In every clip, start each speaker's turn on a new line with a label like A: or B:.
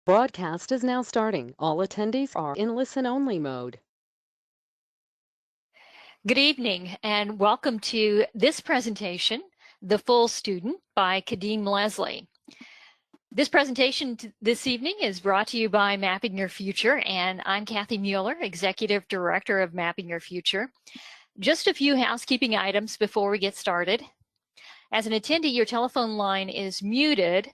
A: Broadcast is now starting. All attendees are in listen-only mode.
B: Good evening and welcome to this presentation, The Full Student by Kadeem Leslie. This presentation this evening is brought to you by Mapping Your Future, and I'm Kathy Mueller, Executive Director of Mapping Your Future. Just a few housekeeping items before we get started. As an attendee, your telephone line is muted,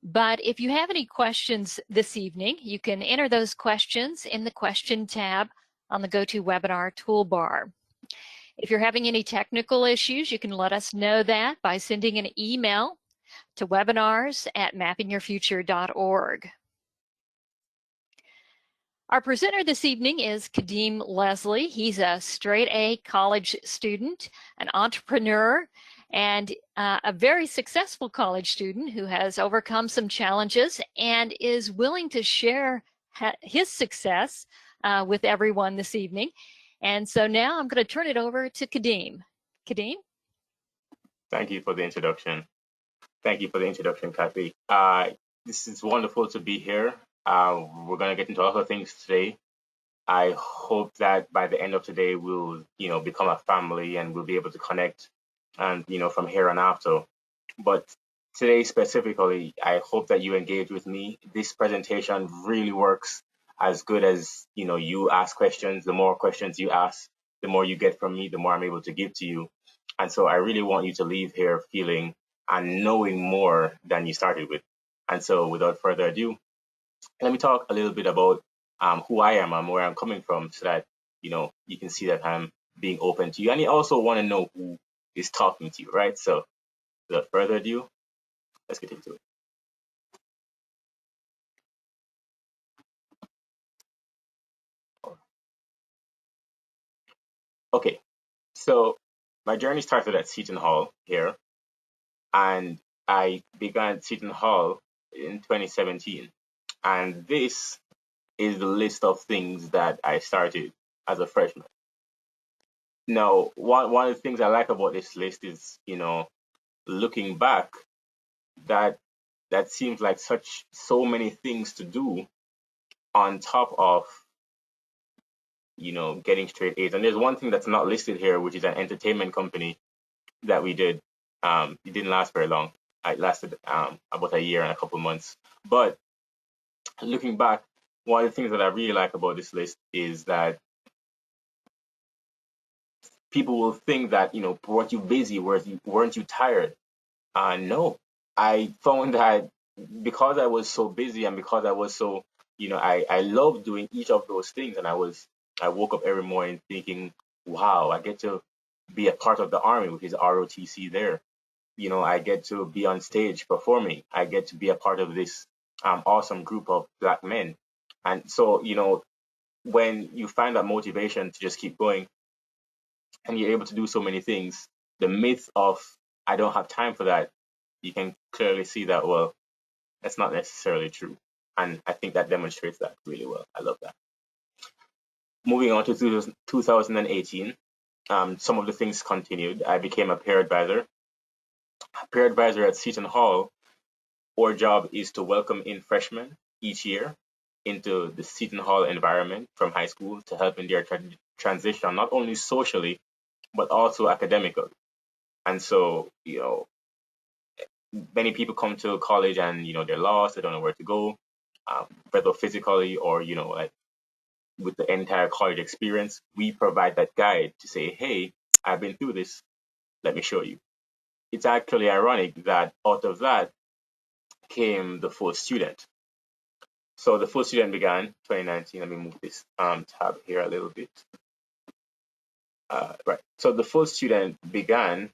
B: but if you have any questions this evening, you can enter those questions in the question tab on the GoToWebinar toolbar. If you're having any technical issues, you can let us know that by sending an email to webinars@mappingyourfuture.org. Our presenter this evening is Kadeem Leslie. He's a straight A college student, an entrepreneur, and a very successful college student who has overcome some challenges and is willing to share his success with everyone this evening. And so now I'm going to turn it over to Kadeem. Kadeem?
C: Thank you for the introduction. Thank you for the introduction, Kathy. This is wonderful to be here. We're going to get into a lot of things today. I hope that by the end of today, we'll, become a family and we'll be able to connect and, from here on after. But today specifically, I hope that you engage with me. This presentation really works as good as, you ask questions. The more questions you ask, the more you get from me, the more I'm able to give to you. And so I really want you to leave here feeling and knowing more than you started with. And so without further ado, let me talk a little bit about who I am and where I'm coming from so that, you can see that I'm being open to you. And you also want to know who is talking to you, right? So without further ado, let's get into it. Okay, so my journey started at Seton Hall here, and I began at Seton Hall in 2017. And this is the list of things that I started as a freshman. Now, one of the things I like about this list is, looking back, that seems like so many things to do on top of, getting straight A's. And there's one thing that's not listed here, which is an entertainment company that we did. It didn't last very long. It lasted about a year and a couple months. But looking back, one of the things that I really like about this list is that people will think that, weren't you busy? Weren't you tired? No, I found that because I was so busy and because I was so, I loved doing each of those things. And I woke up every morning thinking, wow, I get to be a part of the Army, which is ROTC there. I get to be on stage performing. I get to be a part of this awesome group of Black men. And so, when you find that motivation to just keep going and you're able to do so many things, the myth of I don't have time for that, you can clearly see that, well, that's not necessarily true. And I think that demonstrates that really well. I love that. Moving on to 2018, some of the things continued. I became a peer advisor. A peer advisor at Seton Hall, our job is to welcome in freshmen each year into the Seton Hall environment from high school to help in their transition, not only socially, but also academically. And so, many people come to college and, they're lost, they don't know where to go, whether physically or, like with the entire college experience. We provide that guide to say, hey, I've been through this, let me show you. It's actually ironic that out of that came the full student. So the full student began 2019. Let me move this tab here a little bit. Right. So the full student began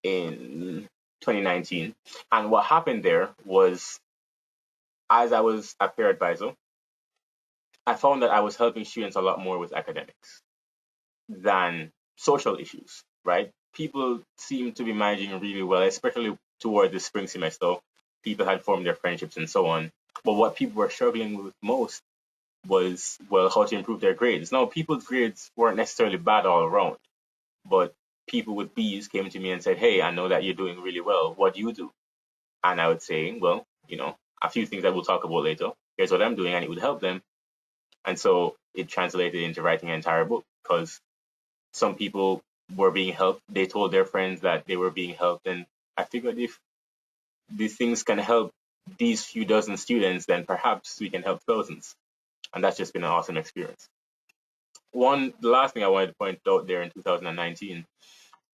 C: in 2019. And what happened there was, as I was a peer advisor, I found that I was helping students a lot more with academics than social issues, right? People seemed to be managing really well, especially toward the spring semester. People had formed their friendships and so on. But what people were struggling with most was, well, how to improve their grades. Now, people's grades weren't necessarily bad all around, but people with B's came to me and said, hey, I know that you're doing really well. What do you do? And I would say, well, a few things that we'll talk about later. here's what I'm doing, and it would help them. And so it translated into writing an entire book, because some people were being helped. They told their friends that they were being helped. And I figured if these things can help these few dozen students, then perhaps we can help thousands. And that's just been an awesome experience. The last thing I wanted to point out there in 2019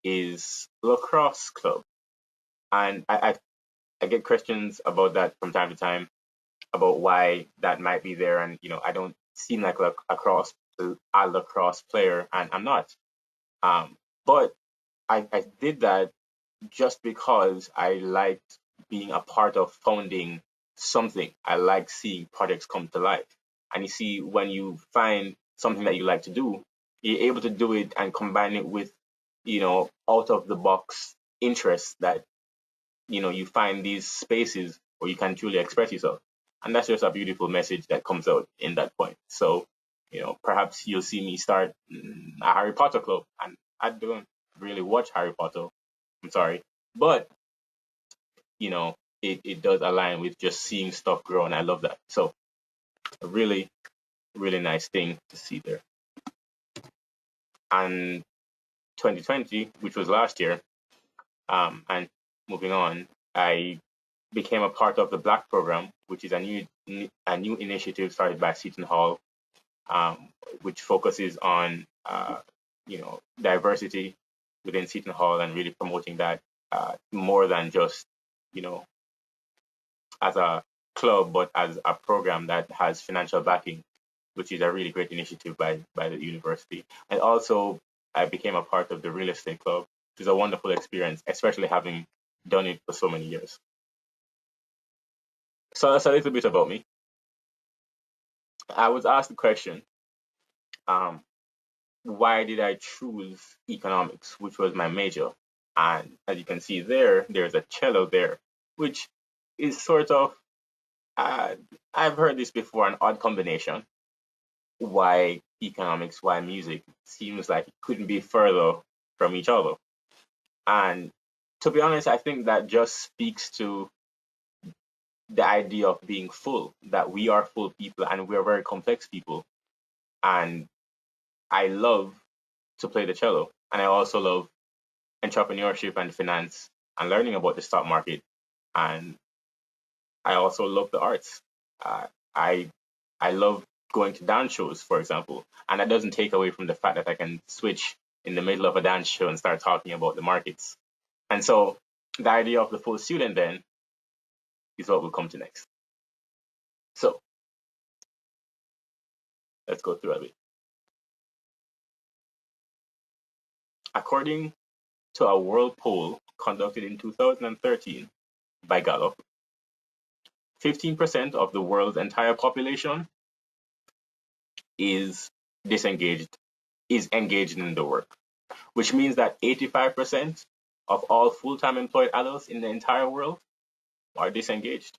C: is Lacrosse Club. And I get questions about that from time to time, about why that might be there. And, I don't seem like a lacrosse player, and I'm not. But I did that just because I liked being a part of founding something. I like seeing projects come to life. And you see, when you find something that you like to do, you're able to do it and combine it with, out of the box interests that, you find these spaces where you can truly express yourself. And that's just a beautiful message that comes out in that point. So, perhaps you'll see me start a Harry Potter club. And I don't really watch Harry Potter. I'm sorry. But, it does align with just seeing stuff grow. And I love that. So a really, really nice thing to see there. And 2020, which was last year, and moving on, I became a part of the Black program, which is a new initiative started by Seton Hall, which focuses on diversity within Seton Hall and really promoting that more than just as a club, but as a program that has financial backing, which is a really great initiative by the university. And also, I became a part of the real estate club, which is a wonderful experience, especially having done it for so many years. So that's a little bit about me. I was asked the question, why did I choose economics, which was my major? And as you can see there's a cello there, which is sort of, I've heard this before, an odd combination. Why economics, why music? Seems like it couldn't be further from each other. And to be honest, I think that just speaks to the idea of being full, that we are full people and we're very complex people. And I love to play the cello. And I also love entrepreneurship and finance and learning about the stock market. And I also love the arts. I love going to dance shows, for example, and that doesn't take away from the fact that I can switch in the middle of a dance show and start talking about the markets. And so the idea of the full student then is what we'll come to next. So let's go through a bit. According to a world poll conducted in 2013 by Gallup, 15% of the world's entire population is engaged in the work, which means that 85% of all full-time employed adults in the entire world are disengaged.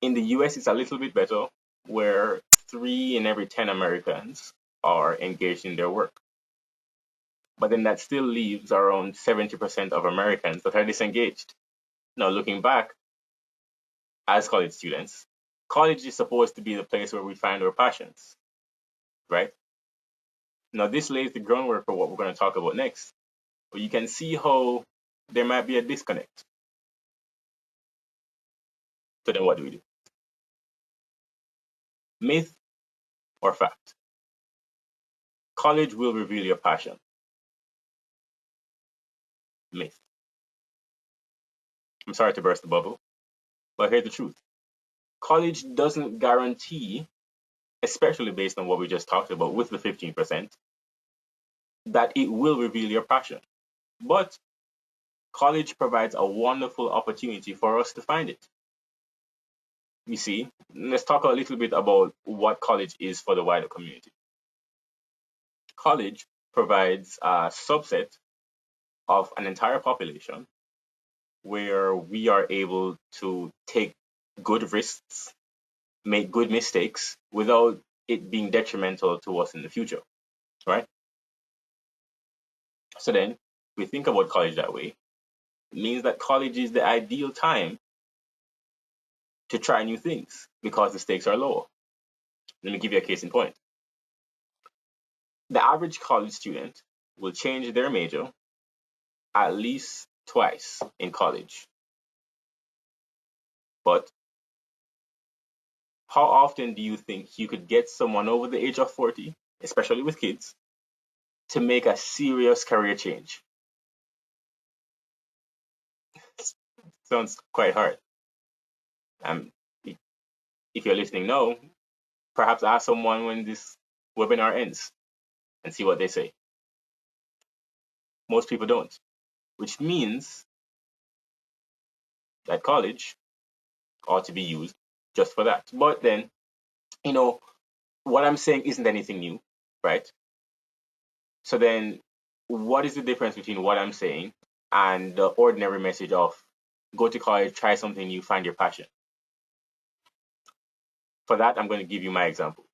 C: In the US, it's a little bit better, where 3 in every 10 Americans are engaged in their work. But then that still leaves around 70% of Americans that are disengaged. Now, looking back, as college students, college is supposed to be the place where we find our passions, right? Now, this lays the groundwork for what we're going to talk about next. But you can see how there might be a disconnect. So then what do we do? Myth or fact? College will reveal your passion. Myth. I'm sorry to burst the bubble, but here's the truth. College doesn't guarantee, especially based on what we just talked about with the 15%, that it will reveal your passion. But college provides a wonderful opportunity for us to find it. You see, let's talk a little bit about what college is for the wider community. College provides a subset of an entire population where we are able to take good risks, make good mistakes without it being detrimental to us in the future, right? So then we think about college that way. It means that college is the ideal time to try new things because the stakes are lower. Let me give you a case in point. The average college student will change their major at least twice in college. But how often do you think you could get someone over the age of 40, especially with kids, to make a serious career change? Sounds quite hard. Um, if you're listening now, perhaps ask someone when this webinar ends and see what they say. Most people don't, which means that college ought to be used just for that. But then, what I'm saying isn't anything new, right? So then, what is the difference between what I'm saying and the ordinary message of go to college, try something new, find your passion? For that, I'm going to give you my example.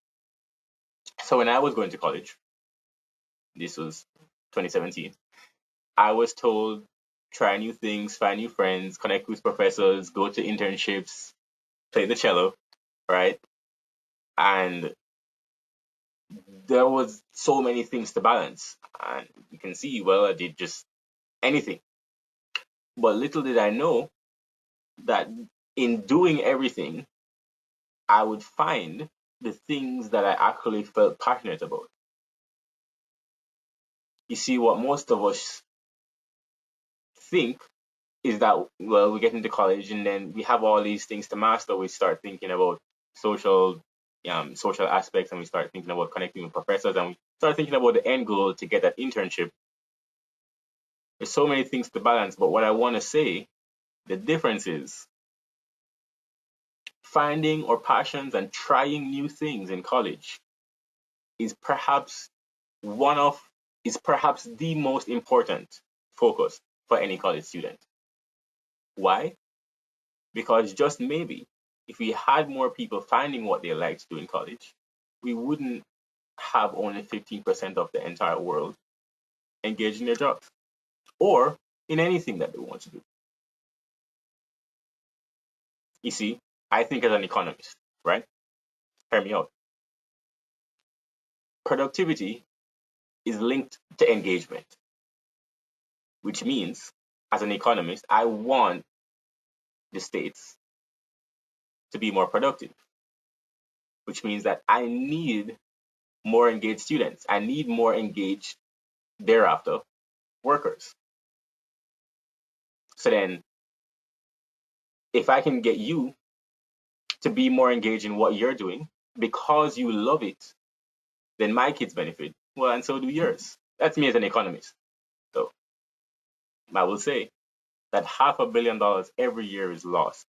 C: So when I was going to college, this was 2017, I was told try new things, find new friends, connect with professors, go to internships, play the cello, right? And there was so many things to balance. And you can see, well, I did just anything. But little did I know that in doing everything, I would find the things that I actually felt passionate about. You see, what most of us think is that, well, we get into college and then we have all these things to master. We start thinking about social social aspects, and we start thinking about connecting with professors, and we start thinking about the end goal to get that internship. There's so many things to balance, but what I want to say, the difference is finding our passions and trying new things in college is perhaps the most important focus for any college student. Why? Because just maybe if we had more people finding what they like to do in college, we wouldn't have only 15% of the entire world engaged in their jobs or in anything that they want to do. You see, I think as an economist, right? Hear me out. Productivity is linked to engagement, which means as an economist, I want the states to be more productive, which means that I need more engaged students. I need more engaged thereafter workers. So then, if I can get you to be more engaged in what you're doing because you love it, then my kids benefit. Well, and so do yours. That's me as an economist. So I will say that $500 million every year is lost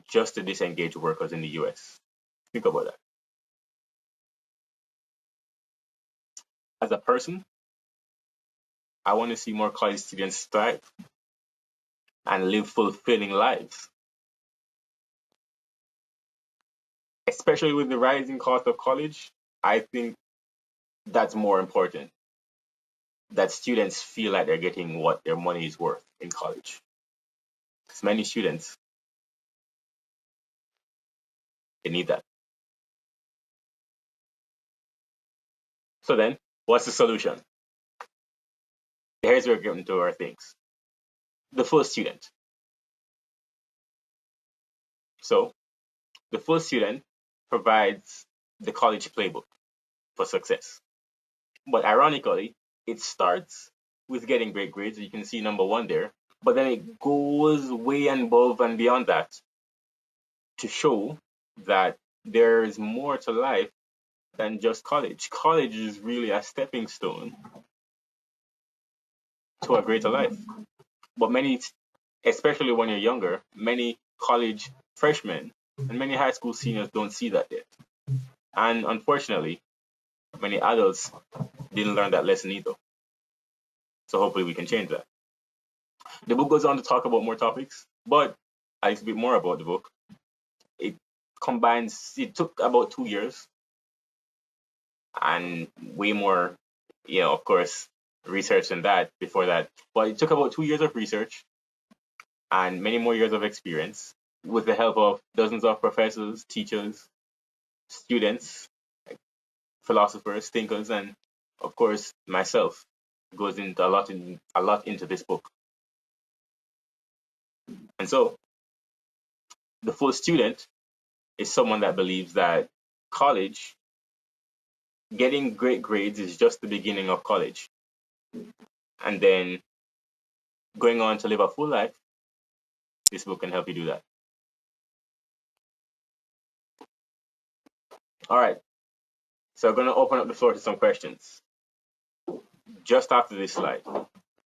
C: just to disengage workers in the US. Think about that. As a person, I want to see more college students thrive and live fulfilling lives. Especially with the rising cost of college, I think that's more important. That students feel like they're getting what their money is worth in college. Because many students, they need that. So then, what's the solution? Here's where we're getting to our things. The full student. So, the full student provides the college playbook for success. But ironically, it starts with getting great grades. You can see number one there. But then it goes way above and beyond that to show that there's more to life than just college. College is really a stepping stone to a greater life. But many, especially when you're younger, many college freshmen and many high school seniors don't see that yet. And unfortunately, many adults didn't learn that lesson either. So hopefully we can change that. The book goes on to talk about more topics, but a little bit more about the book. It it took about 2 years and way more, of course, research than that before that. But it took about 2 years of research and many more years of experience with the help of dozens of professors, teachers, students, philosophers, thinkers, and of course myself. Goes into a lot into this book. And so the full student is someone that believes that college, getting great grades is just the beginning of college. And then going on to live a full life, this book can help you do that. All right. So I'm going to open up the floor to some questions just after this slide.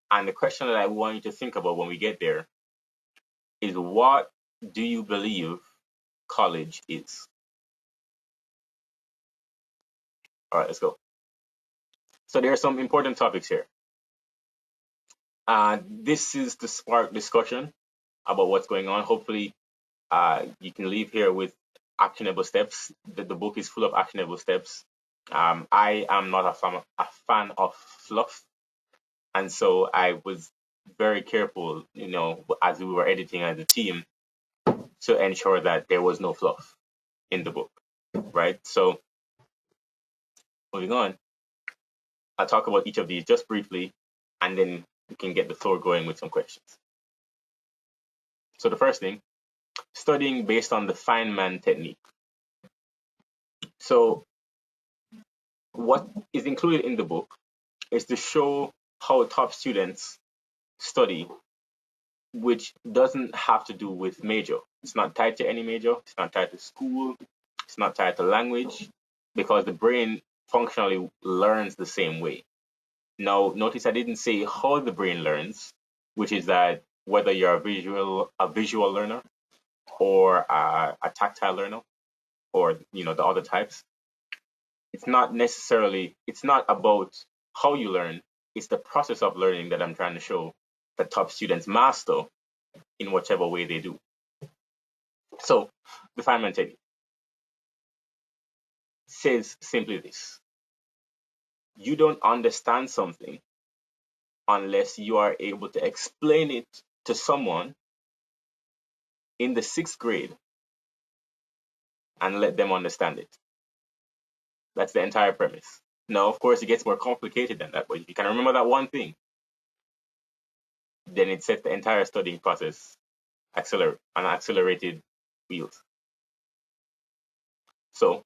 C: And the question that I want you to think about when we get there is, what do you believe college is? All right, let's go. So there are some important topics here. This is to spark discussion about what's going on. Hopefully, you can leave here with actionable steps. The book is full of actionable steps. I am not a fan of fluff, and so I was very careful, as we were editing as a team, to ensure that there was no fluff in the book, right? So, moving on, I'll talk about each of these just briefly, and then we can get the floor going with some questions. So the first thing, studying based on the Feynman technique. So what is included in the book is to show how top students study, which doesn't have to do with major. It's not tied to any major. It's not tied to school. It's not tied to language, because the brain functionally learns the same way. Now, notice I didn't say how the brain learns, which is that whether you're a visual learner or a tactile learner, or the other types, it's not about how you learn. It's the process of learning that I'm trying to show that top students master in whichever way they do. So the Feynman technique says simply this: you don't understand something unless you are able to explain it to someone in the 6th grade and let them understand it. That's the entire premise. Now, of course, it gets more complicated than that, but if you can remember that one thing, then it sets the entire studying process on accelerated wheels. So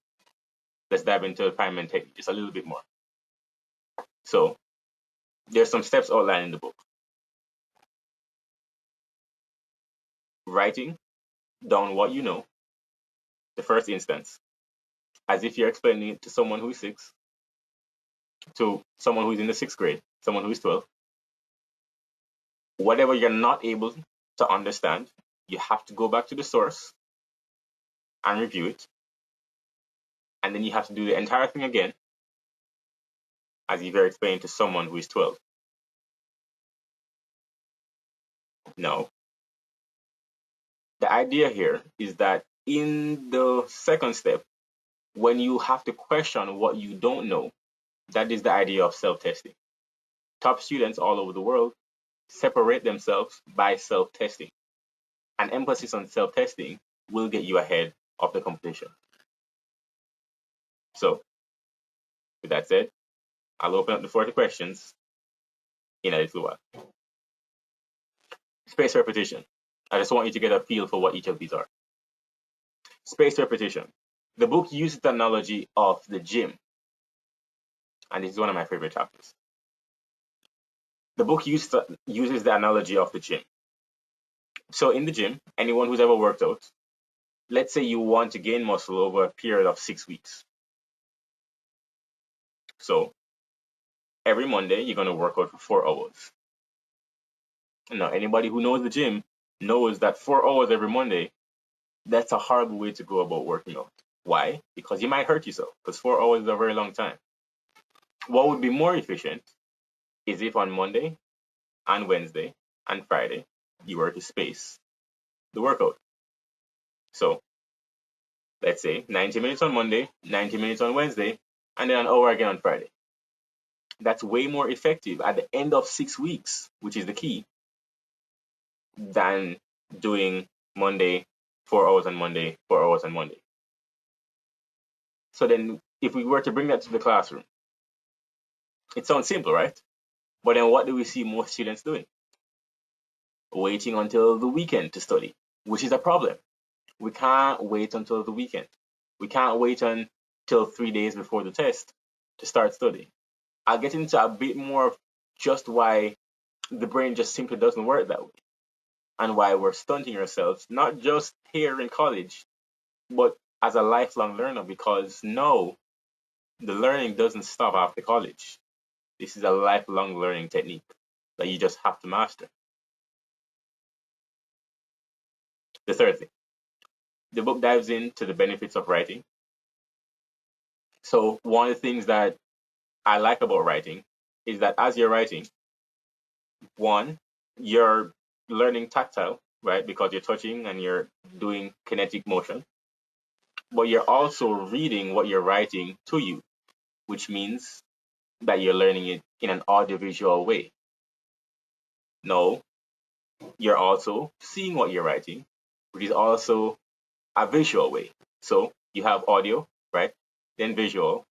C: let's dive into the Feynman technique just a little bit more. So there's some steps outlined in the book. Writing down what you know, the first instance, as if you're explaining it to someone who is 6, to someone who's in the 6th grade, someone who is 12. Whatever you're not able to understand, you have to go back to the source and review it. And then you have to do the entire thing again, as if you're explaining to someone who is 12. Now, the idea here is that in the second step, when you have to question what you don't know, that is the idea of self-testing. Top students all over the world separate themselves by self-testing. An emphasis on self-testing will get you ahead of the competition. So, with that said, I'll open up the floor to questions in a little while. Spaced repetition. I just want you to get a feel for what each of these are. Spaced repetition. The book uses the analogy of the gym, and this is one of my favorite chapters. The book uses the analogy of the gym. So in the gym, anyone who's ever worked out, let's say you want to gain muscle over a period of 6 weeks. So every Monday, you're going to work out for 4 hours. Now, anybody who knows the gym knows that 4 hours every Monday, that's a horrible way to go about working out. Why? Because you might hurt yourself, because 4 hours is a very long time. What would be more efficient is if on Monday and Wednesday and Friday, you were to space the workout. So let's say 90 minutes on Monday, 90 minutes on Wednesday, and then an hour again on Friday. That's way more effective at the end of 6 weeks, which is the key, than doing Monday, 4 hours on Monday, 4 hours on Monday. So then if we were to bring that to the classroom, it sounds simple, right? But then what do we see most students doing? Waiting until the weekend to study, which is a problem. We can't wait until the weekend. We can't wait until 3 days before the test to start studying. I'll get into a bit more of just why the brain just simply doesn't work that way and why we're stunting ourselves, not just here in college, but as a lifelong learner, because no, the learning doesn't stop after college. This is a lifelong learning technique that you just have to master. The third thing, the book dives into the benefits of writing. So one of the things that I like about writing is that as you're writing, one, you're learning tactile, right? Because you're touching and you're doing kinetic motion, but you're also reading what you're writing to you, which means that you're learning it in an audiovisual way. No, you're also seeing what you're writing, which is also a visual way. So you have audio, right? Then visual,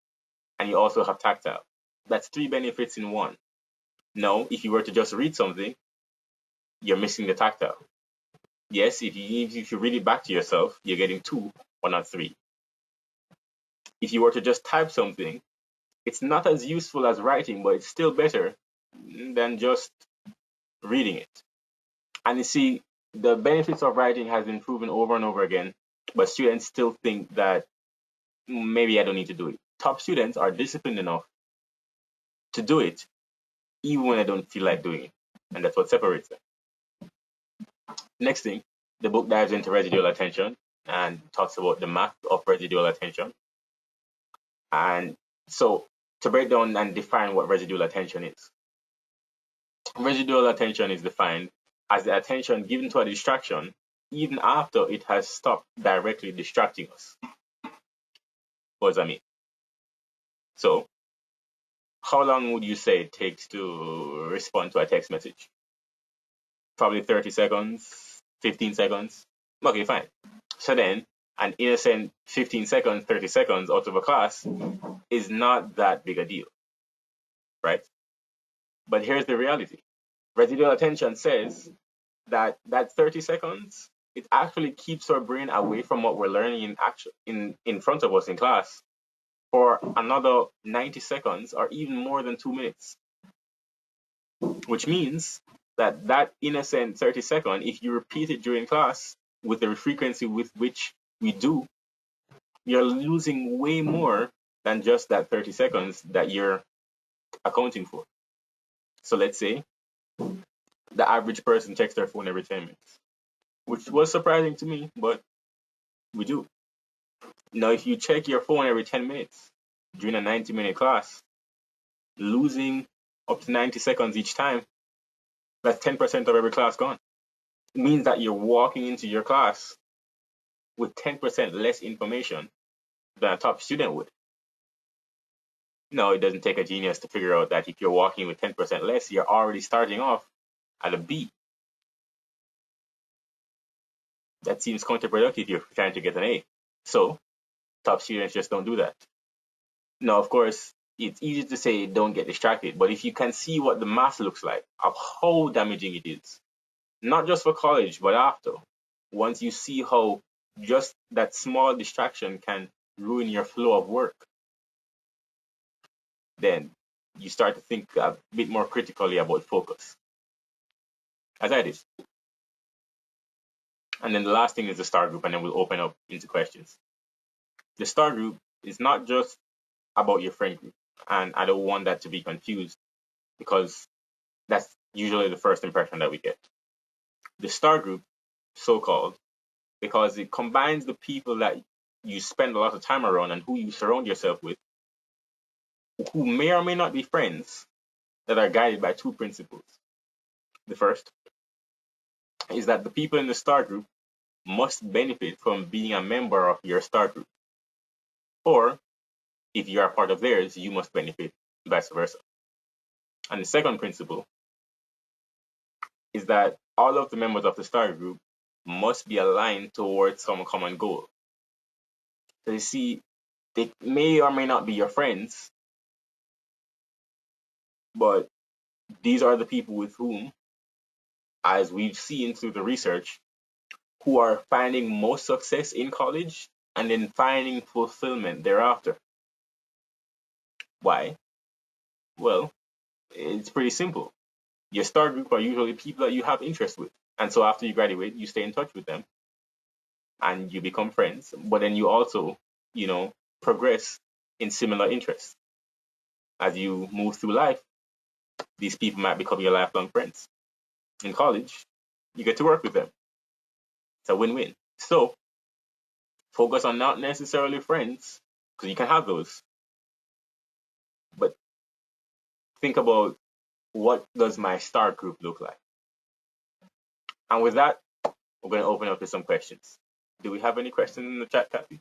C: and you also have tactile. That's three benefits in one. No, if you were to just read something, you're missing the tactile. Yes, if you read it back to yourself, you're getting two or not three. If you were to just type something, it's not as useful as writing, but it's still better than just reading it. And you see, the benefits of writing has been proven over and over again, but students still think that maybe I don't need to do it. Top students are disciplined enough to do it, even when I don't feel like doing it. And that's what separates them. Next thing, the book dives into residual attention and talks about the math of residual attention. And so to break down and define what residual attention is. Residual attention is defined as the attention given to a distraction even after it has stopped directly distracting us. What does that mean? So, how long would you say it takes to respond to a text message? Probably 30 seconds, 15 seconds. Okay, fine. So then, an innocent 15 seconds, 30 seconds out of a class is not that big a deal, right? But here's the reality. Residual attention says that 30 seconds, it actually keeps our brain away from what we're learning in front of us in class for another 90 seconds or even more than 2 minutes. Which means that innocent 30 seconds, if you repeat it during class with the frequency with which we do, you're losing way more than just that 30 seconds that you're accounting for. So let's say the average person checks their phone every 10 minutes, which was surprising to me, but we do. Now, if you check your phone every 10 minutes during a 90-minute class, losing up to 90 seconds each time, that's 10% of every class gone. It means that you're walking into your class with 10% less information than a top student would. No, it doesn't take a genius to figure out that if you're walking with 10% less, you're already starting off at a B. That seems counterproductive if you're trying to get an A. So, top students just don't do that. Now, of course, it's easy to say don't get distracted, but if you can see what the math looks like of how damaging it is, not just for college, but after, once you see how just that small distraction can ruin your flow of work, then you start to think a bit more critically about focus. As I did. And then the last thing is the star group, and then we'll open up into questions. The star group is not just about your friend group, and I don't want that to be confused because that's usually the first impression that we get. The star group, so-called, because it combines the people that you spend a lot of time around and who you surround yourself with, who may or may not be friends, that are guided by two principles. The first is that the people in the star group must benefit from being a member of your star group. Or, if you are part of theirs, you must benefit, vice versa. And the second principle is that all of the members of the star group must be aligned towards some common goal. So you see, they may or may not be your friends, but these are the people with whom, as we've seen through the research, who are finding most success in college and then finding fulfillment thereafter. Why? Well, it's pretty simple. Your start group are usually people that you have interest with. And so after you graduate, you stay in touch with them and you become friends. But then you also, progress in similar interests. As you move through life, these people might become your lifelong friends. In college, you get to work with them. It's a win-win. So focus on not necessarily friends, because you can have those, but think about, what does my start group look like? And with that, we're going to open up to some questions. Do we have any questions in the chat, Kathy?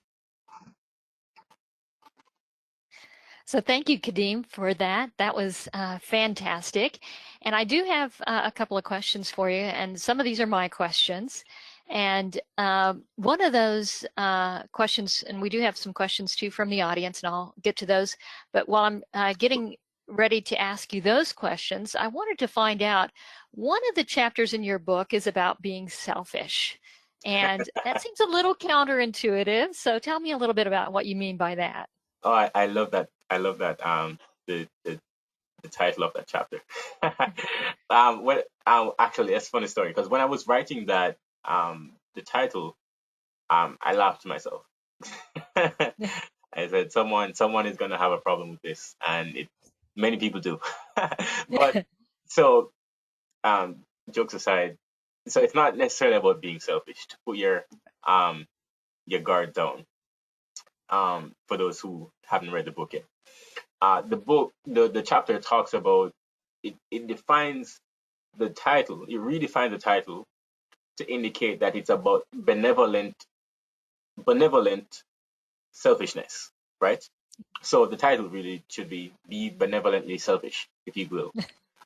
B: So thank you, Kadeem, for that. That was fantastic. And I do have a couple of questions for you, and some of these are my questions. And one of those questions, and we do have some questions too from the audience, and I'll get to those. But while I'm getting ready to ask you those questions, I wanted to find out, one of the chapters in your book is about being selfish. And that seems a little counterintuitive. So tell me a little bit about what you mean by that.
C: Oh, I love that. I love that. The title of that chapter. Actually, it's a funny story, because when I was writing that, the title, I laughed to myself. I said, someone is going to have a problem with this, and many people do. But so, jokes aside, so it's not necessarily about being selfish. To put your guard down. For those who haven't read the book yet, the chapter talks about it. It defines the title. It redefines the title to indicate that it's about benevolent selfishness, right? So the title really should be benevolently selfish, if you will.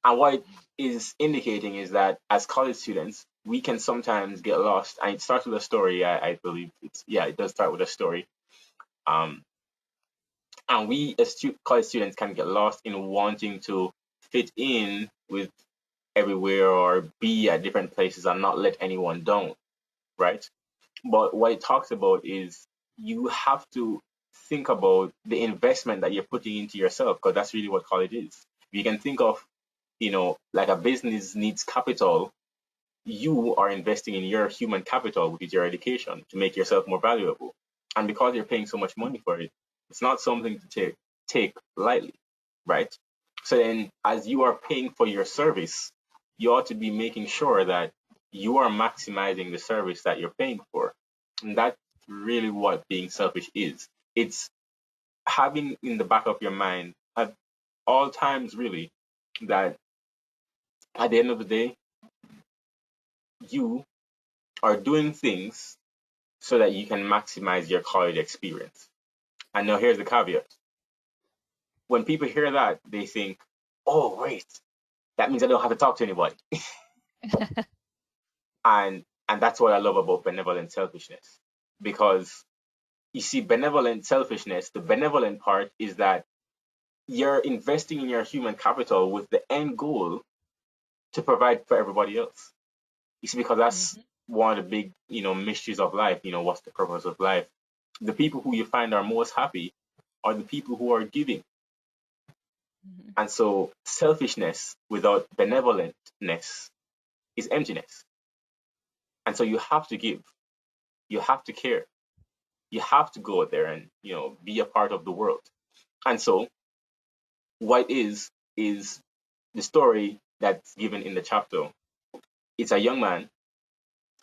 C: And what it is indicating is that as college students, we can sometimes get lost. And it starts with a story. I believe it does start with a story. Um, and we as college students can get lost in wanting to fit in with everywhere or be at different places and not let anyone down, right? But what it talks about is, you have to think about the investment that you're putting into yourself, because that's really what college is. You can think of, like a business needs capital. You are investing in your human capital, which is your education, to make yourself more valuable. And because you're paying so much money for it, it's not something to take lightly, right? So then, as you are paying for your service, you ought to be making sure that you are maximizing the service that you're paying for. And that's really what being selfish is. It's having in the back of your mind at all times, really, that at the end of the day, you are doing things so that you can maximize your college experience. And now here's the caveat. When people hear that, they think, oh, wait, that means I don't have to talk to anybody. and that's what I love about benevolent selfishness. Because you see, benevolent selfishness, the benevolent part is that you're investing in your human capital with the end goal to provide for everybody else. You see, because that's one of the big, mysteries of life. What's the purpose of life? The people who you find are most happy are the people who are giving. And so selfishness without benevolentness is emptiness. And so you have to give, you have to care, you have to go out there and, be a part of the world. And so what is the story that's given in the chapter. It's a young man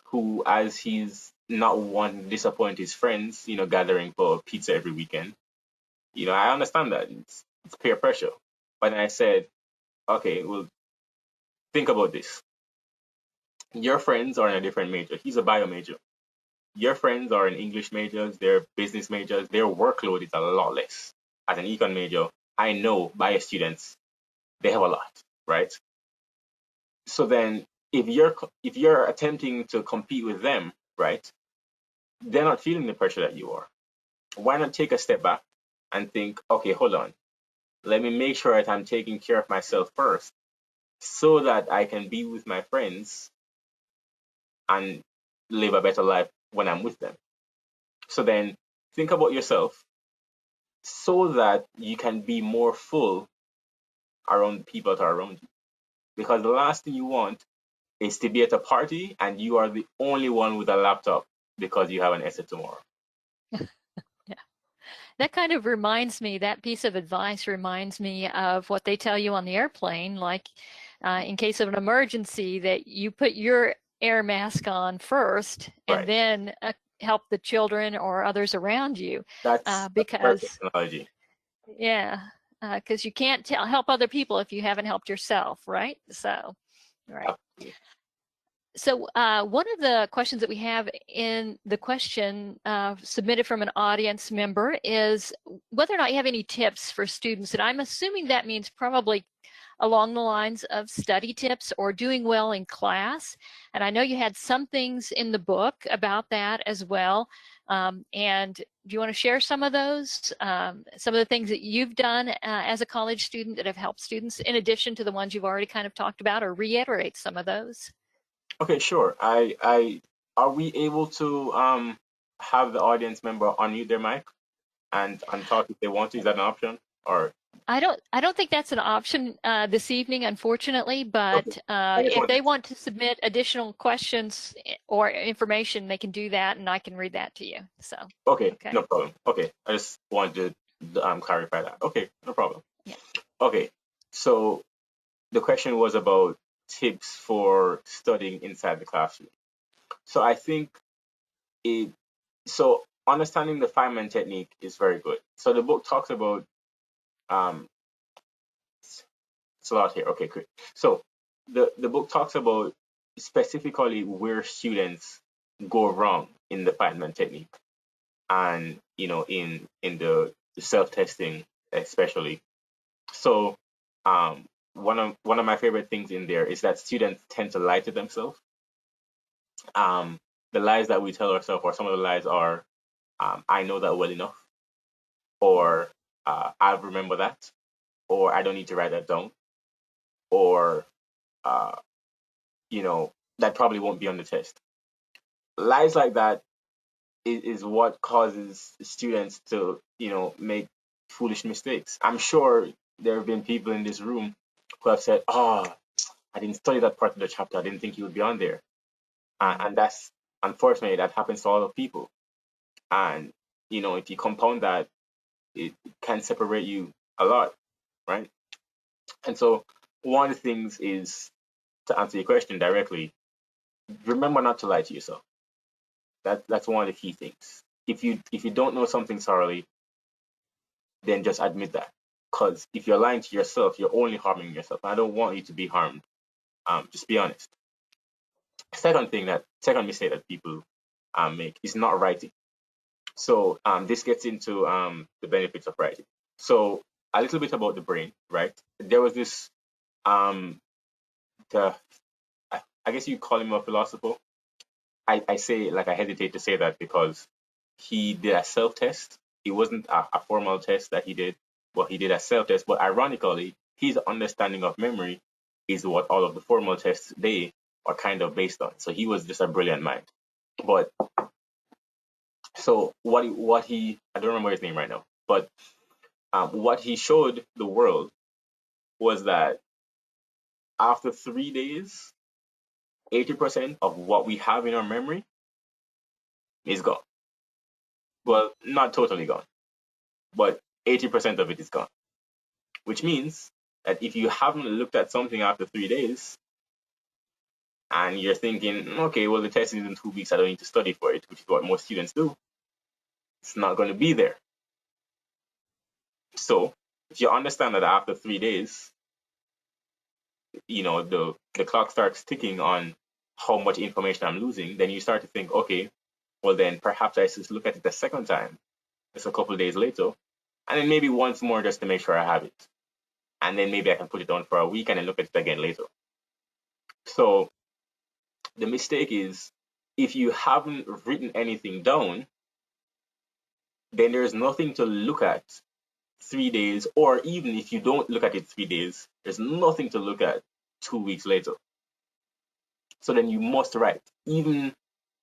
C: who, as he's not wanting to disappoint his friends, gathering for pizza every weekend. I understand that it's peer pressure. But then I said, okay, well, think about this. Your friends are in a different major. He's a bio major. Your friends are in English majors, they're business majors, their workload is a lot less. As an econ major, I know bio students, they have a lot, right? So then if you're attempting to compete with them, right, they're not feeling the pressure that you are. Why not take a step back and think, okay, hold on, let me make sure that I'm taking care of myself first so that I can be with my friends and live a better life when I'm with them. So then think about yourself so that you can be more full around the people that are around you. Because the last thing you want is to be at a party and you are the only one with a laptop because you have an essay tomorrow.
B: Yeah. That kind of reminds me, that piece of advice reminds me of what they tell you on the airplane, like in case of an emergency, that you put your air mask on first and
C: Right.
B: then help the children or others around you.
C: That's a perfect
B: Because,
C: analogy.
B: yeah, because you can't help other people if you haven't helped yourself, right? So, right.
C: Absolutely.
B: So one of the questions that we have in the question submitted from an audience member is whether or not you have any tips for students. And I'm assuming that means probably along the lines of study tips or doing well in class. And I know you had some things in the book about that as well. And do you want to share some of those, some of the things that you've done as a college student that have helped students in addition to the ones you've already kind of talked about, or reiterate some of those?
C: Okay, sure. Are we able to have the audience member unmute their mic and talk if they want to? Is that an option? Or
B: I don't think that's an option this evening, unfortunately,
C: okay.
B: but
C: I just
B: if
C: wanted
B: they want to submit additional questions or information, they can do that and I can read that to you. So,
C: okay,
B: okay.
C: no problem. Okay. I just wanted to clarify that. Okay, no problem.
B: Yeah.
C: Okay. So the question was about tips for studying inside the classroom. So I think it so understanding the Feynman technique is very good. So the book talks about um it's a lot here. Okay, great. So the book talks about specifically where students go wrong in the Feynman technique, and in the self-testing especially. So one of my favorite things in there is that students tend to lie to themselves. Um, the lies that we tell ourselves, or some of the lies are, I know that well enough, or I'll remember that, or I don't need to write that down, or uh, that probably won't be on the test. Lies like that is what causes students to, make foolish mistakes. I'm sure there have been people in this room who have said, "Oh, I didn't study that part of the chapter. I didn't think he would be on there," and that's unfortunately that happens to all of people. And if you compound that, it can separate you a lot, right? And so one of the things is, to answer your question directly, remember not to lie to yourself. That's one of the key things. If you don't know something thoroughly, then just admit that. Because if you're lying to yourself, you're only harming yourself. I don't want you to be harmed. Just be honest. Second mistake that people make is not writing. So this gets into the benefits of writing. So a little bit about the brain, right? There was this the I guess you call him a philosopher. I hesitate to say that because he did a self test. It wasn't a formal test that he did, but he did a self test. But ironically, his understanding of memory is what all of the formal tests today are kind of based on. So he was just a brilliant mind. But so what he I don't remember his name right now, but what he showed the world was that after 3 days, 80% of what we have in our memory is gone. Well, not totally gone, but 80% of it is gone, which means that if you haven't looked at something after 3 days and you're thinking, okay, well, the test is in 2 weeks, I don't need to study for it, which is what most students do, it's not going to be there. So if you understand that after 3 days, the clock starts ticking on how much information I'm losing, then you start to think, okay, well, then perhaps I should look at it a second time, just a couple of days later, and then maybe once more just to make sure I have it. And then maybe I can put it on for a week and then look at it again later. So the mistake is if you haven't written anything down, then there's nothing to look at 3 days, or even if you don't look at it 3 days, there's nothing to look at 2 weeks later. So then you must write. Even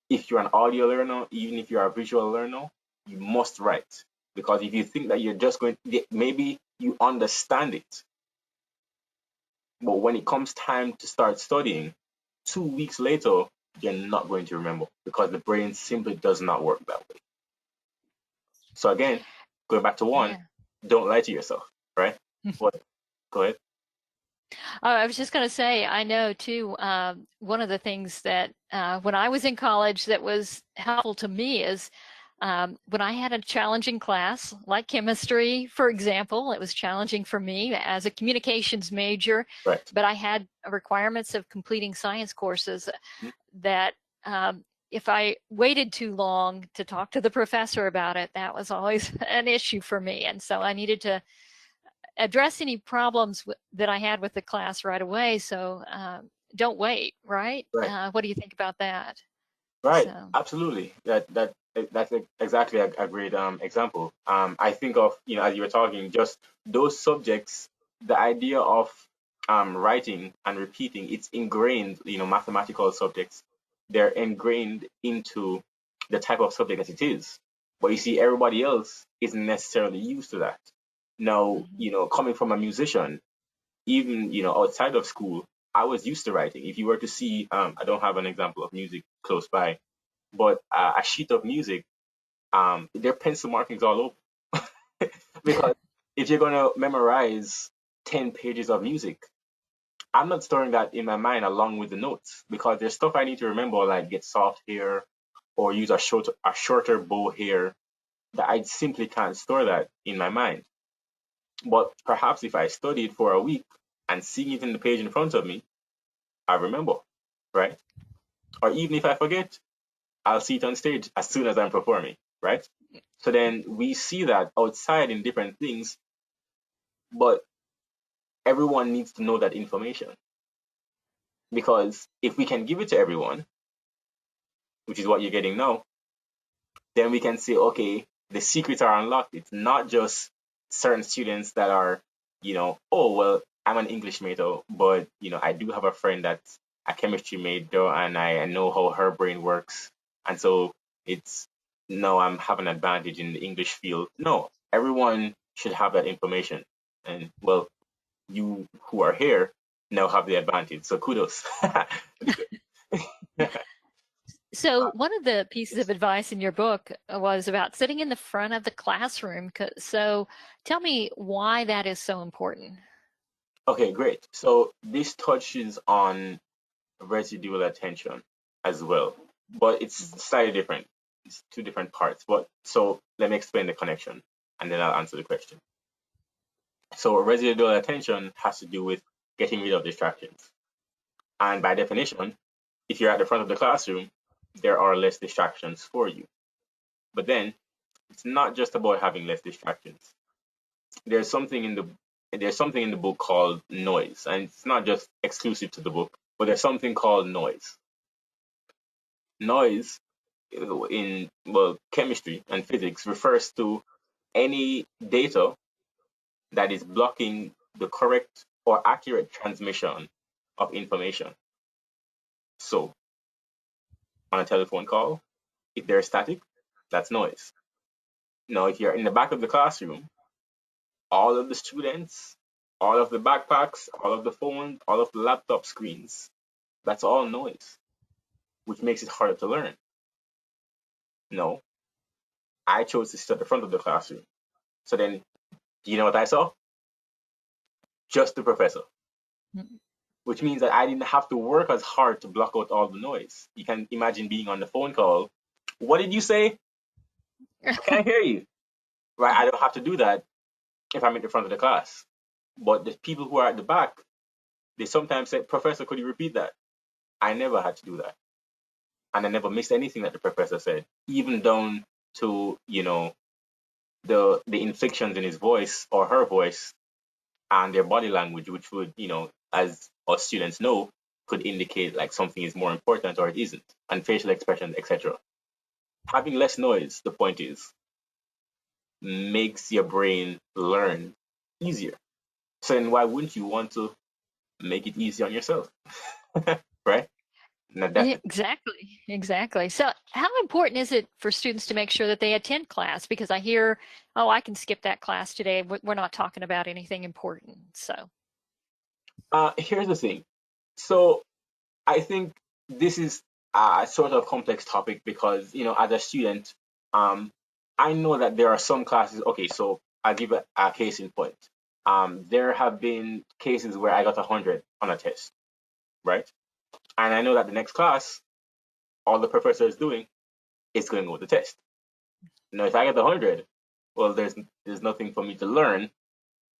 C: if you're an audio learner, even if you're a visual learner, you must write. Because if you think that you're just going, maybe you understand it, but when it comes time to start studying, 2 weeks later, you're not going to remember because the brain simply does not work that way. So again, going back to one, don't lie to yourself, right? But go ahead.
B: I was just going to say, I know too, one of the things that when I was in college that was helpful to me is when I had a challenging class, like chemistry, for example. It was challenging for me as a communications major,
C: Right.
B: but I had requirements of completing science courses that if I waited too long to talk to the professor about it, that was always an issue for me. And so I needed to address any problems that I had with the class right away. So don't wait, right? What do you think about that?
C: Right,
B: So.
C: absolutely. That's exactly a great example. I think of, as you were talking, just those subjects, the idea of writing and repeating, it's ingrained, mathematical subjects, they're ingrained into the type of subject as it is. But you see, everybody else isn't necessarily used to that. Now, coming from a musician, even, outside of school, I was used to writing. If you were to see, I don't have an example of music close by, but a sheet of music, there are pencil markings all over. Because if you're going to memorize 10 pages of music, I'm not storing that in my mind along with the notes because there's stuff I need to remember, like get soft hair or use a shorter bow hair, that I simply can't store that in my mind. But perhaps if I studied for a week and seeing it in the page in front of me, I remember, right? Or even if I forget, I'll see it on stage as soon as I'm performing, right? So then we see that outside in different things, but everyone needs to know that information. Because if we can give it to everyone, which is what you're getting now, then we can say, okay, the secrets are unlocked. It's not just certain students that are, oh, well, I'm an English major, but, I do have a friend that's a chemistry major and I know how her brain works. And so it's, no, I'm have an advantage in the English field. No, everyone should have that information. And, well, you who are here now have the advantage. So kudos.
B: So one of the pieces of advice in your book was about sitting in the front of the classroom. So tell me why that is so important.
C: Okay, great. So this touches on residual attention as well, but it's slightly different. It's two different parts. But so let me explain the connection and then I'll answer the question. So residual attention has to do with getting rid of distractions. And by definition, if you're at the front of the classroom, there are less distractions for you. But then it's not just about having less distractions. There's something in the book called noise, and it's not just exclusive to the book, but there's something called noise. Noise in chemistry and physics refers to any data that is blocking the correct or accurate transmission of information. So on a telephone call, if there's static, that's noise. Now, if you're in the back of the classroom, all of the students, all of the backpacks, all of the phones, all of the laptop screens, that's all noise, which makes it harder to learn. No, I chose to sit at the front of the classroom. So then, do you know what I saw? Just the professor. Mm-hmm. Which means that I didn't have to work as hard to block out all the noise. You can imagine being on the phone call. What did you say? I can't hear you. Right? I don't have to do that if I'm at the front of the class. But the people who are at the back, they sometimes say, Professor, could you repeat that? I never had to do that. And I never missed anything that the professor said, even down to, the inflections in his voice or her voice and their body language, which would, as us students know, could indicate like something is more important or it isn't, and facial expressions, etc. Having less noise, the point is, makes your brain learn easier. So then why wouldn't you want to make it easy on yourself? Right? No,
B: Yeah,
C: definitely.
B: exactly. So how important is it for students to make sure that they attend class? Because I hear, oh, I can skip that class today. We're not talking about anything important. So,
C: Here's the thing. So I think this is a sort of complex topic because, as a student, um, I know that there are some classes. Okay, so I'll give a case in point. There have been cases where I got 100 on a test, right? And I know that the next class, all the professor is doing is going over the test. Now, if I get 100, well, there's nothing for me to learn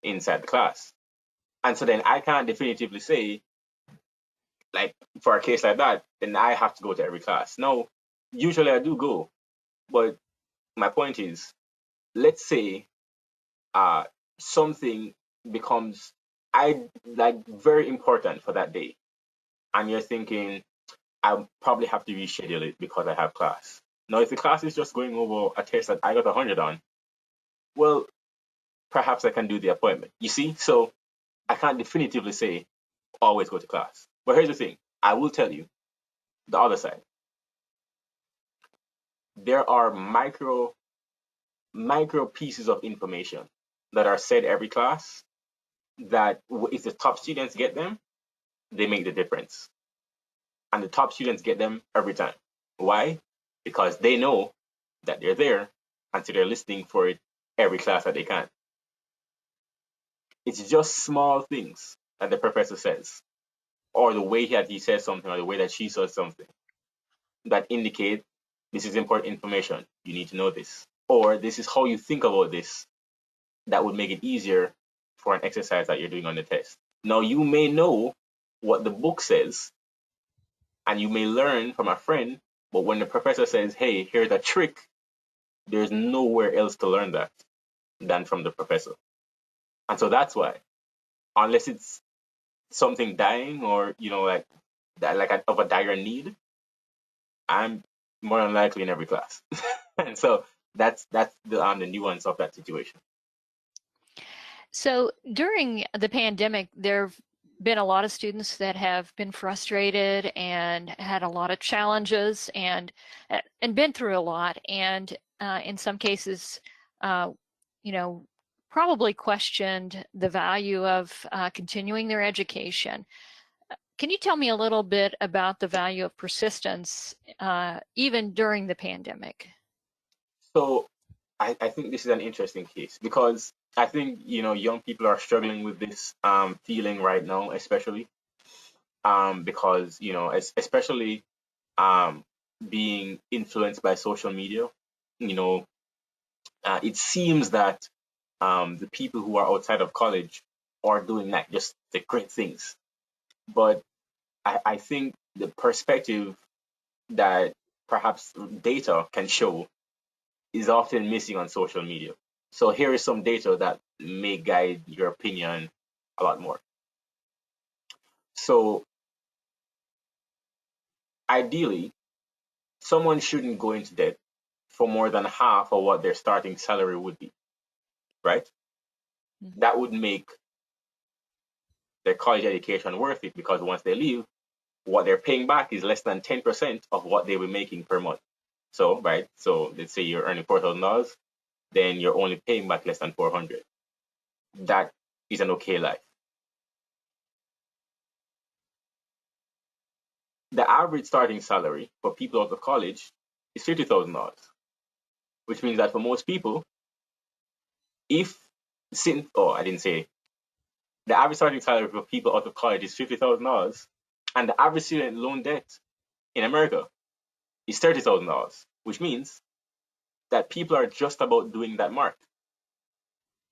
C: inside the class, and so then I can't definitively say, like, for a case like that, then I have to go to every class. No, usually I do go, but my point is, let's say uh something becomes I like very important for that day, and you're thinking I probably have to reschedule it because I have class. Now, if the class is just going over a test that I got 100 on, well, perhaps I can do the appointment. You see, so I can't definitively say always go to class. But here's the thing: I will tell you the other side. There are micro pieces of information that are said every class that if the top students get them, they make the difference. And the top students get them every time. Why? Because they know that they're there and so they're listening for it every class that they can. It's just small things that the professor says, or the way that he says something, or the way that she says something, that indicate this is important information. You need to know this. Or this is how you think about this, that would make it easier for an exercise that you're doing on the test. Now, you may know what the book says and you may learn from a friend, but when the professor says, hey, here's a trick, there's nowhere else to learn that than from the professor. And so that's why, unless it's something dying or, like that, like of a dire need, I'm more than likely in every class. And so that's the nuance of that situation.
B: so during the pandemic, there've been a lot of students that have been frustrated and had a lot of challenges and been through a lot, and in some cases, you know, probably questioned the value of continuing their education. Can you tell me a little bit about the value of persistence, even during the pandemic?
C: So I think this is an interesting case because I think young people are struggling with this feeling right now, especially because especially um, being influenced by social media. You know, it seems that the people who are outside of college are doing like just the great things, but I think the perspective that perhaps data can show is often missing on social media. So here is some data that may guide your opinion a lot more. So ideally, someone shouldn't go into debt for more than half of what their starting salary would be, right? That would make their college education worth it because once they leave, what they're paying back is less than 10% of what they were making per month. So, right? So let's say you're earning $4,000, then you're only paying back less than 400. That is an okay life. The average starting salary for people out of college is $50,000, which means that for most people, if since oh I didn't say the average starting salary for people out of college is $50,000, and the average student loan debt in America is $30,000, which means that people are just about doing that mark.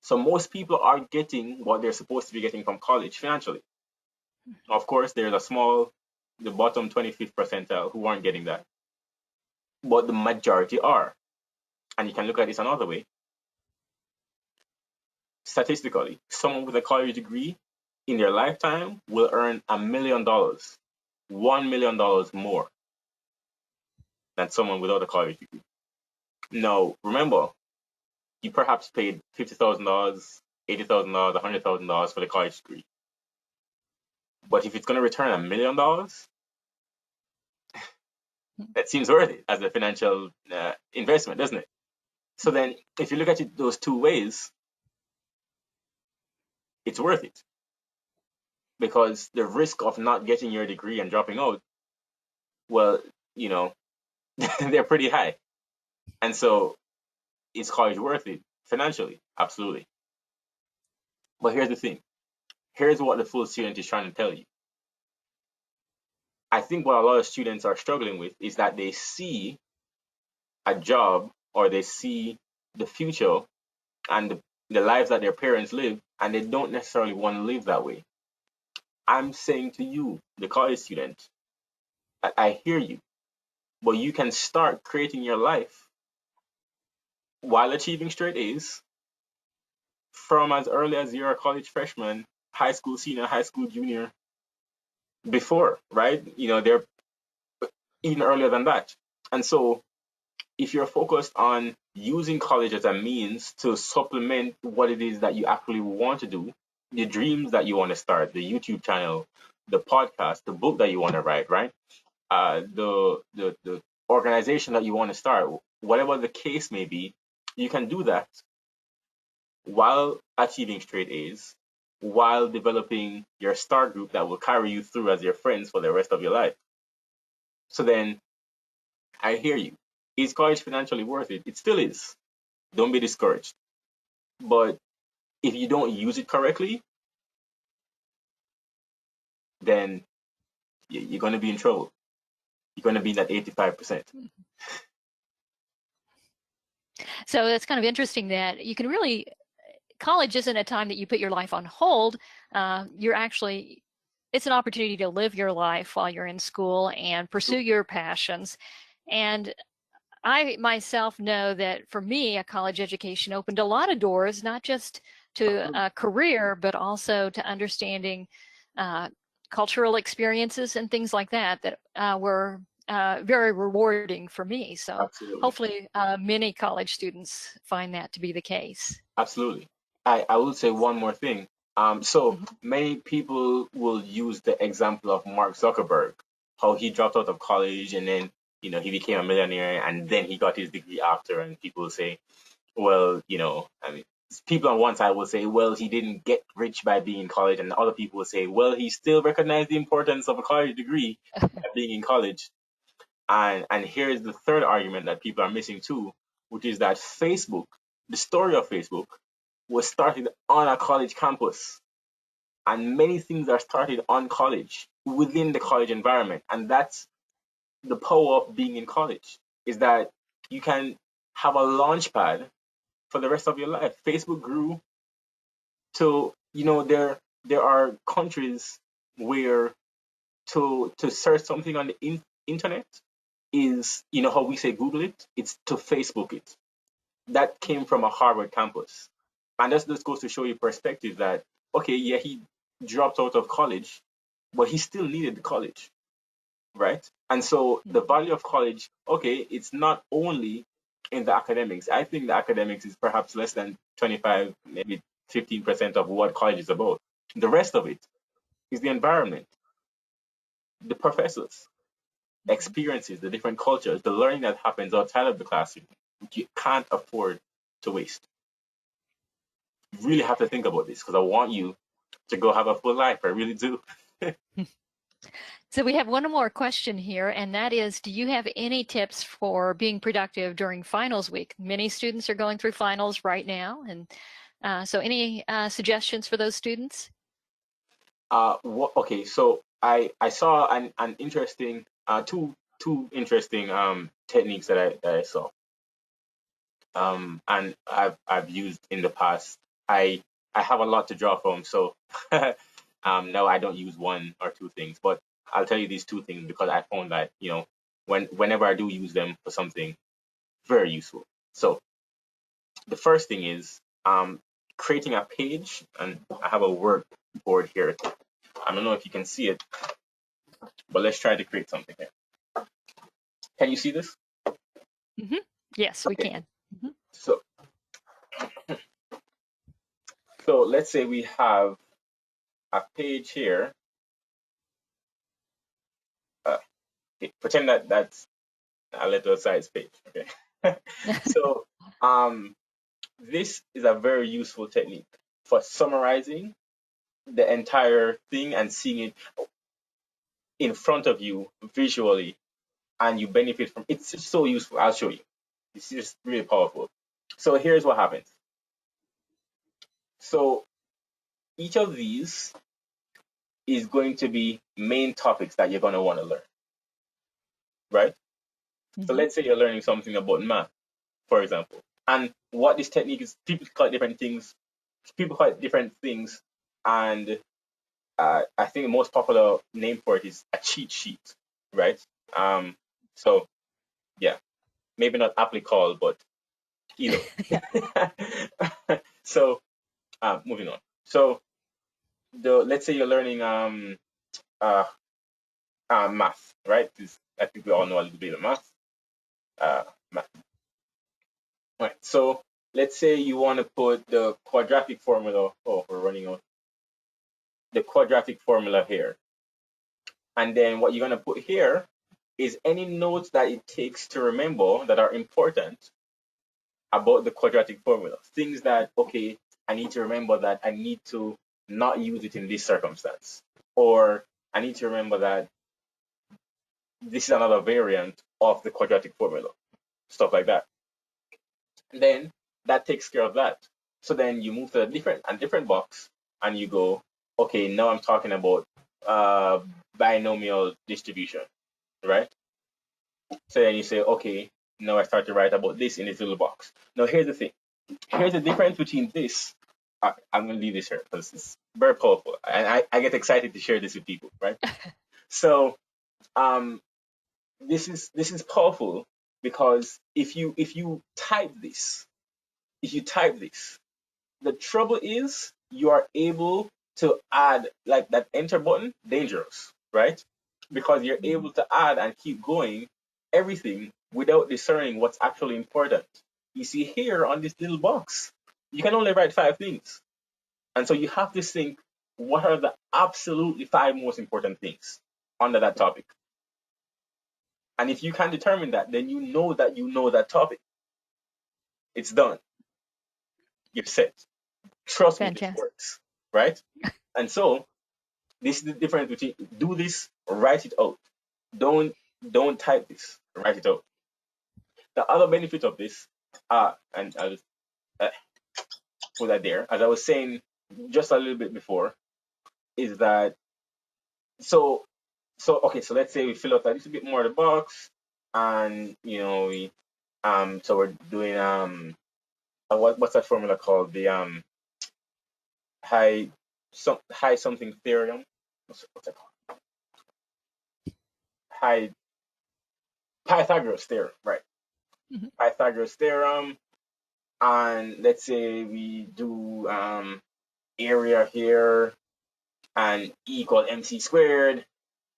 C: So most people are getting what they're supposed to be getting from college financially. Of course, there's the bottom 25th percentile who aren't getting that, but the majority are. And you can look at this another way. Statistically, someone with a college degree in their lifetime will earn $1 million $1 million more than someone without a college degree. Now, remember, you perhaps paid $50,000, $80,000, $100,000 for the college degree. But if it's going to return $1 million, that seems worth it as a financial investment, doesn't it? So then, if you look at it those two ways, it's worth it. Because the risk of not getting your degree and dropping out, well, they're pretty high. And so, is college worth it financially? Absolutely. But here's the thing. Here's what the full student is trying to tell you. I think what a lot of students are struggling with is that they see a job or they see the future and the lives that their parents live, and they don't necessarily want to live that way. I'm saying to you, the college student, I hear you, but you can start creating your life while achieving straight A's from as early as you're a college freshman, high school senior, high school junior, before, right? They're even earlier than that. And so if you're focused on using college as a means to supplement what it is that you actually want to do, the dreams that you want to start, the YouTube channel, the podcast, the book that you want to write, right? The organization that you want to start, whatever the case may be, you can do that while achieving straight A's, while developing your star group that will carry you through as your friends for the rest of your life. So then, I hear you. Is college financially worth it? It still is. Don't be discouraged. But if you don't use it correctly, then you're going to be in trouble. You're going to be in that 85%.
B: So it's kind of interesting that you can really, college isn't a time that you put your life on hold. It's an opportunity to live your life while you're in school and pursue your passions. And I myself know that for me, a college education opened a lot of doors, not just to a career, but also to understanding cultural experiences and things like that were very rewarding for me. So
C: Absolutely.
B: hopefully many college students find that to be the case.
C: Absolutely. I will say one more thing. Many people will use the example of Mark Zuckerberg, how he dropped out of college and then, he became a millionaire and then he got his degree after. And people say, well, people on one side will say, well, he didn't get rich by being in college. And other people will say, well, he still recognized the importance of a college degree by being in college. And here's the third argument that people are missing too, which is that Facebook, the story of Facebook, was started on a college campus. And many things are started on college, within the college environment. And that's the power of being in college, is that you can have a launch pad for the rest of your life. Facebook grew to, there are countries where to search something on the internet is, how we say Google it, it's to Facebook it. That came from a Harvard campus. And this goes to show you perspective that, okay, yeah, he dropped out of college, but he still needed the college, right? And so the value of college, okay, it's not only in the academics. I think the academics is perhaps less than 25, maybe 15% of what college is about. The rest of it is the environment, the professors, experiences, the different cultures, the learning that happens outside of the classroom, which you can't afford to waste. You really have to think about this because I want you to go have a full life. I really do.
B: So we have one more question here, and that is, do you have any tips for being productive during finals week? Many students are going through finals right now, and so any suggestions for those students?
C: Okay, so I saw an interesting two interesting techniques that I saw, and I've used in the past. I have a lot to draw from, so no, I don't use one or two things, but I'll tell you these two things because I found that whenever I do use them for something, very useful. So the first thing is creating a page, and I have a word board here. I don't know if you can see it. but let's try to create something here. Can you see this?
B: Mm-hmm. Yes, we can. Mm-hmm.
C: So let's say we have a page here. Pretend that that's a little size page. Okay. So this is a very useful technique for summarizing the entire thing and seeing it in front of you visually, and you benefit from it. It's just so useful. I'll show you. It's just really powerful. So here's what happens. So each of these is going to be main topics that you're going to want to learn, right?
B: Mm-hmm.
C: So let's say you're learning something about math, for example. And what this technique is, people call it different things. People call it different things. And I think the most popular name for it is a cheat sheet, right? So yeah, maybe not aptly called, but either. So moving on. So let's say you're learning uh, math, right? I think we all know a little bit of math. Math. Right. So let's say you want to put the quadratic formula. Oh, we're running out. The quadratic formula here, and then what you're going to put here is any notes that it takes to remember that are important about the quadratic formula. Things that, okay, I need to remember that I need to not use it in this circumstance, or I need to remember that this is another variant of the quadratic formula, stuff like that. And then that takes care of that. So then you move to a different box and you go, okay, now I'm talking about binomial distribution, right? So then you say, okay, now I start to write about this in this little box. Now here's the thing. Here's the difference between this. I'm going to leave this here because it's very powerful. And I get excited to share this with people, right? So this is powerful because if you type this, the trouble is you are able to add, like that enter button, dangerous, right? Because you're able to add and keep going everything without discerning what's actually important. You see here on this little box, you can only write 5 things. And so you have to think, what are the absolutely 5 most important things under that topic? And if you can determine that, then you know that topic. It's done. You're set. Trust me, this
B: Fantastic.
C: works, right? And so this is the difference between do this, write it out. Don't type this, write it out. The other benefit of this, and I'll just put that there, as I was saying just a little bit before, is that okay, so let's say we fill out a little bit more of the box, and we so we're doing what's that formula called? The high high something theorem. What's that called? High Pythagoras theorem, right?
B: Mm-hmm.
C: Pythagoras theorem, and let's say we do area here, and E equal mc squared.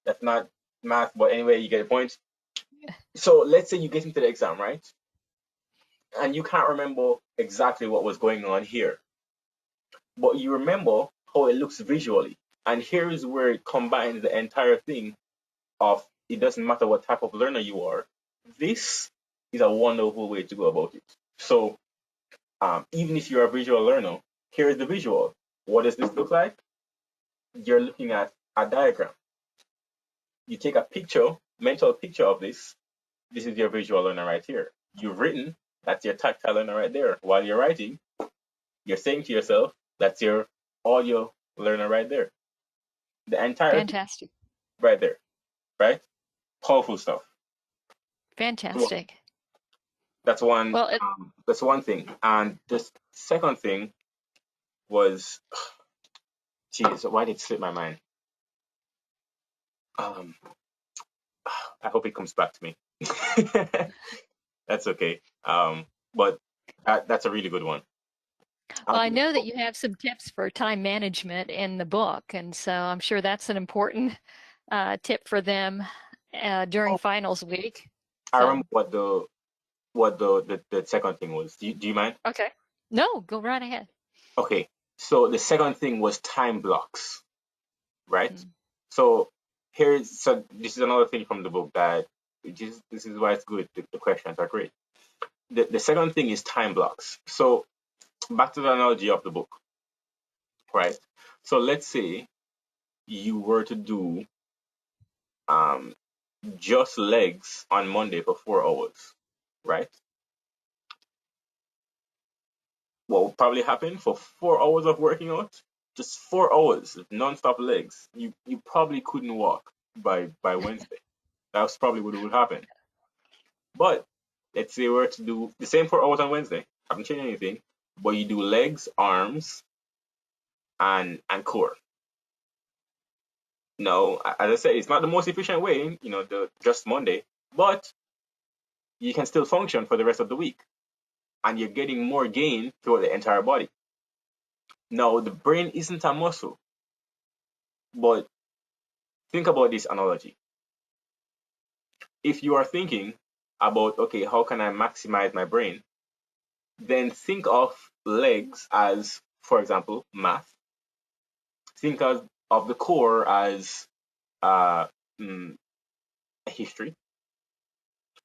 C: That's not math, but anyway, you get the point. So let's say you get into the exam, right? And you can't remember exactly what was going on here, but you remember how it looks visually. And here is where it combines the entire thing of it doesn't matter what type of learner you are. This is a wonderful way to go about it. So even if you're a visual learner, here is the visual. What does this look like? You're looking at a diagram. You take a picture, mental picture of this. This is your visual learner right here. You've written, that's your tactile learner right there. While you're writing, you're saying to yourself, that's your audio learner right there. The entire
B: Fantastic.
C: right there, right? Powerful stuff.
B: Fantastic.
C: That's one.
B: Well,
C: That's one thing, and the second thing was, geez, why did it slip my mind? I hope it comes back to me. That's okay. But that's a really good one.
B: well, I know that you have some tips for time management in the book, and so I'm sure that's an important tip for them during
C: Oh,
B: finals week.
C: I
B: So,
C: remember what the second thing was. Do you mind?
B: okay. No, go right ahead.
C: Okay. So the second thing was time blocks, right?
B: Mm.
C: So this is another thing from the book that this is why it's good. The questions are great. The second thing is time blocks. So back to the analogy of the book, right? So let's say you were to do um just legs on Monday for 4 hours, right? What will probably happen for 4 hours of working out? Just 4 hours of non-stop legs. You probably couldn't walk by Wednesday. That's probably what would happen. But let's say we were to do the same 4 hours on Wednesday. Haven't changed anything. But you do legs, arms, and core. No, as I said, it's not the most efficient way, the just Monday, but you can still function for the rest of the week. And you're getting more gain throughout the entire body. Now, the brain isn't a muscle, but think about this analogy. If you are thinking about, okay, how can I maximize my brain? Then think of legs as, for example, math. Think of the core as uh, mm, history,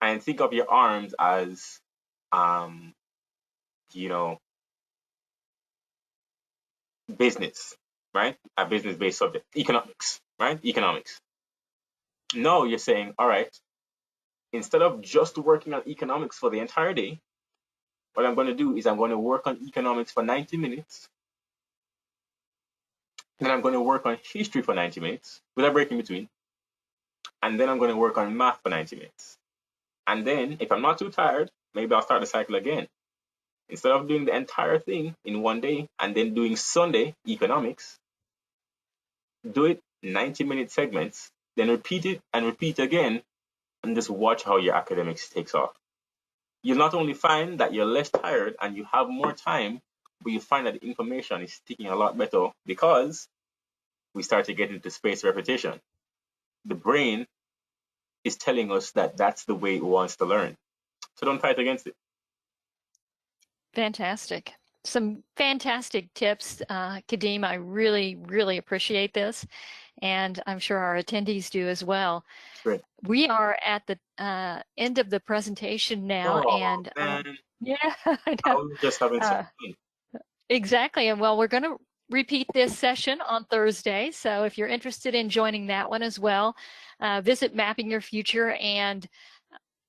C: and think of your arms as, um, you know, business, right? A business-based subject, economics, right? Economics. No, you're saying, all right, instead of just working on economics for the entire day, what I'm going to do is I'm going to work on economics for 90 minutes. Then I'm going to work on history for 90 minutes with a break in between. And then I'm going to work on math for 90 minutes. And then if I'm not too tired, maybe I'll start the cycle again. Instead of doing the entire thing in one day and then doing Sunday economics, do it 90-minute segments, then repeat it and repeat again, and just watch how your academics takes off. You'll not only find that you're less tired and you have more time, but you find that the information is sticking a lot better because we start to get into spaced repetition. The brain is telling us that that's the way it wants to learn. So don't fight against it.
B: Fantastic. Some fantastic tips, Kadeem. I really, really appreciate this. And I'm sure our attendees do as well.
C: Great.
B: We are at the end of the presentation now.
C: Oh,
B: And
C: man.
B: yeah, I
C: I
B: know.
C: was just having some fun.
B: Exactly. And well, we're going to repeat this session on Thursday. So if you're interested in joining that one as well, visit Mapping Your Future and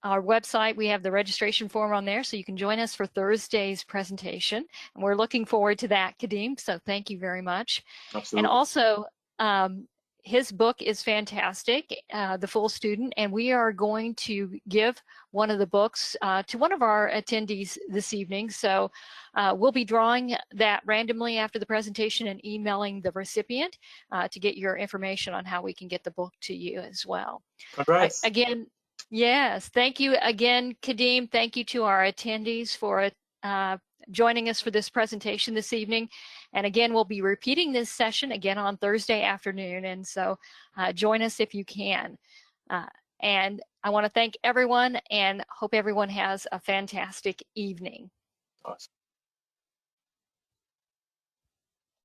B: our website. We have the registration form on there, so you can join us for Thursday's presentation. And we're looking forward to that, Kadeem. So thank you very much.
C: Absolutely.
B: And also, his book is fantastic, The Full Student, and we are going to give one of the books to one of our attendees this evening. So we'll be drawing that randomly after the presentation and emailing the recipient to get your information on how we can get the book to you as well.
C: Congrats.
B: Again, yes, thank you again, Kadeem. Thank you to our attendees for joining us for this presentation this evening. And again, we'll be repeating this session again on Thursday afternoon. And so join us if you can. And I want to thank everyone and hope everyone has a fantastic evening.
C: Awesome.